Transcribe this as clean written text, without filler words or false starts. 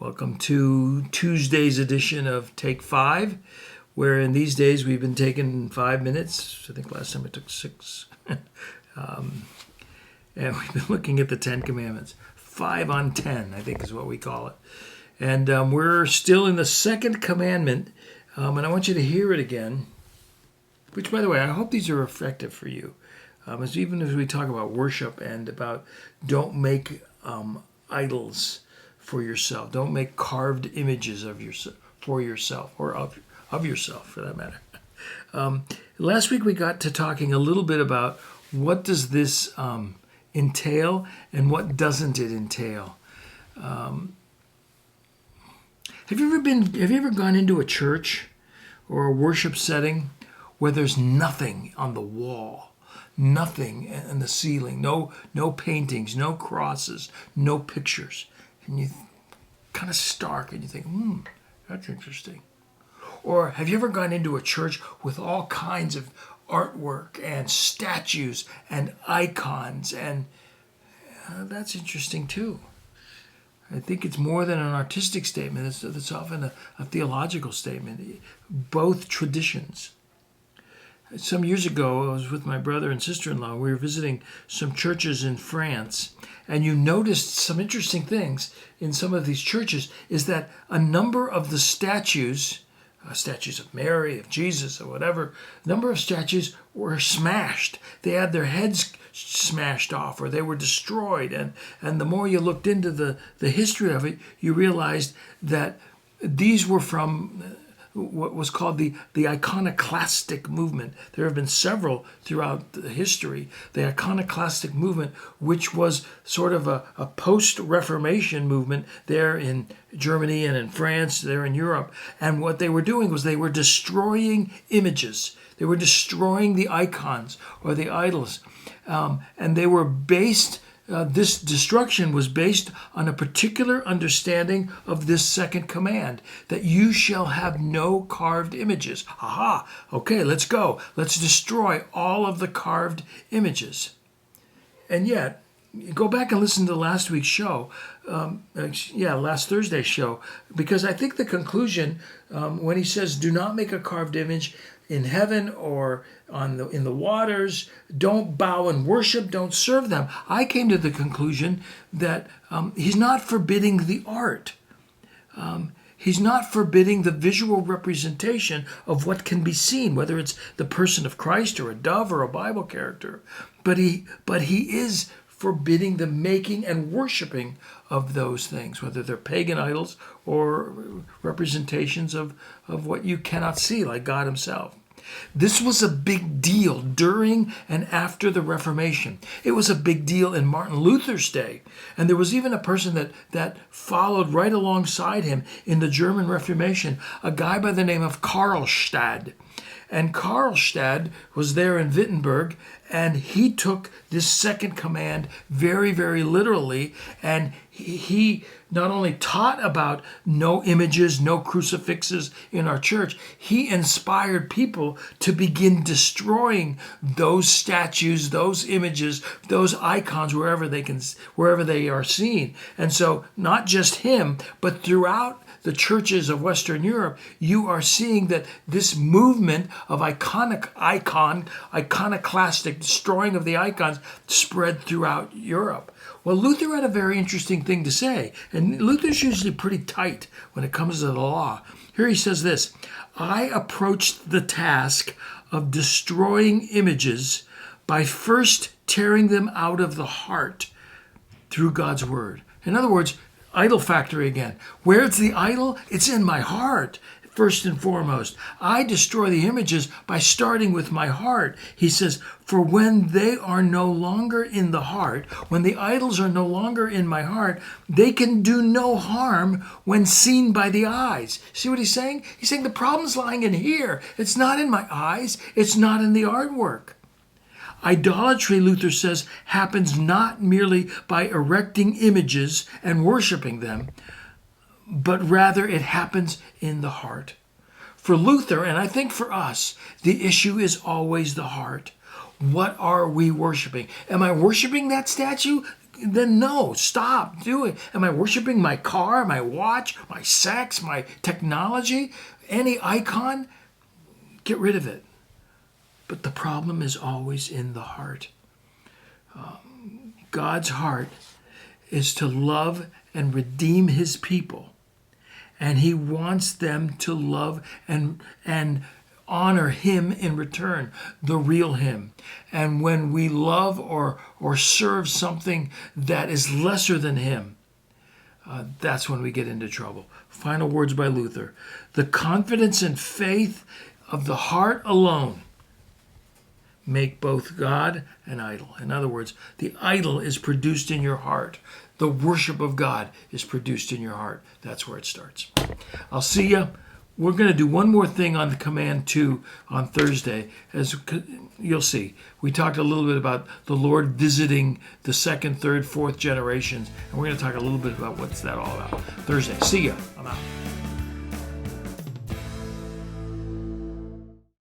Welcome to Tuesday's edition of Take 5, where in these days we've been taking 5 minutes. I think last time it took 6. And we've been looking at the 10 Commandments. 5 on 10, I think is what we call it. And we're still in the second commandment, and I want you to hear it again. Which, by the way, I hope these are effective for you. Even as we talk about worship and about don't make idols for yourself. Don't make carved images of yourself for yourself, or of yourself for that matter. Last week we got to talking a little bit about what does this entail and what doesn't it entail. Have you ever gone into a church or a worship setting where there's nothing on the wall, nothing in the ceiling, no paintings, no crosses, no pictures? And you kind of stark and you think, that's interesting. Or have you ever gone into a church with all kinds of artwork and statues and icons? And that's interesting too. I think it's more than an artistic statement. It's often a theological statement. Both traditions. Some years ago, I was with my brother and sister-in-law. We were visiting some churches in France, and you noticed some interesting things in some of these churches is that a number of the statues of Mary, of Jesus, or whatever, a number of statues were smashed. They had their heads smashed off, or they were destroyed. And the more you looked into the history of it, you realized that these were from what was called the iconoclastic movement. There have been several throughout the history. The iconoclastic movement, which was sort of a post-Reformation movement there in Germany and in France, there in Europe. And what they were doing was they were destroying images. They were destroying the icons or the idols. And they were based this destruction was based on a particular understanding of this second command, that you shall have no carved images. Aha, okay, let's go. Let's destroy all of the carved images. And yet, go back and listen to last week's show, last Thursday's show, because I think the conclusion, when he says, do not make a carved image in heaven or in the waters, don't bow and worship, don't serve them. I came to the conclusion that he's not forbidding the art. He's not forbidding the visual representation of what can be seen, whether it's the person of Christ or a dove or a Bible character. But he is forbidding the making and worshiping of those things, whether they're pagan idols or representations of what you cannot see, like God himself. This was a big deal during and after the Reformation. It was a big deal in Martin Luther's day. And there was even a person that followed right alongside him in the German Reformation, a guy by the name of Karlstadt. And Karlstadt was there in Wittenberg, and he took this second command very, very literally, and he not only taught about no images, no crucifixes in our church, he inspired people to begin destroying those statues, those images, those icons wherever they are seen. And so not just him, but throughout the churches of Western Europe, you are seeing that this movement of iconoclastic destroying of the icons spread throughout Europe. Well, Luther had a very interesting thing to say, and Luther's usually pretty tight when it comes to the law. Here he says this: I approached the task of destroying images by first tearing them out of the heart through God's word. In other words, idol factory again. Where's the idol? It's in my heart, first and foremost. I destroy the images by starting with my heart. He says, for when they are no longer in the heart, when the idols are no longer in my heart, they can do no harm when seen by the eyes. See what he's saying? He's saying the problem's lying in here. It's not in my eyes. It's not in the artwork. Idolatry, Luther says, happens not merely by erecting images and worshiping them, but rather it happens in the heart. For Luther, and I think for us, the issue is always the heart. What are we worshiping? Am I worshiping that statue? then no, stop, do it. Am I worshiping my car, my watch, my sex, my technology, any icon? Get rid of it. But the problem is always in the heart. God's heart is to love and redeem his people. And he wants them to love and honor him in return, the real him. And when we love or serve something that is lesser than him, that's when we get into trouble. Final words by Luther. The confidence and faith of the heart alone make both God an idol. In other words, the idol is produced in your heart. The worship of God is produced in your heart. That's where it starts. I'll see you. We're going to do one more thing on the command 2 on Thursday. As you'll see, we talked a little bit about the Lord visiting the second, third, fourth generations, and we're going to talk a little bit about what's that all about. Thursday. See ya. I'm out.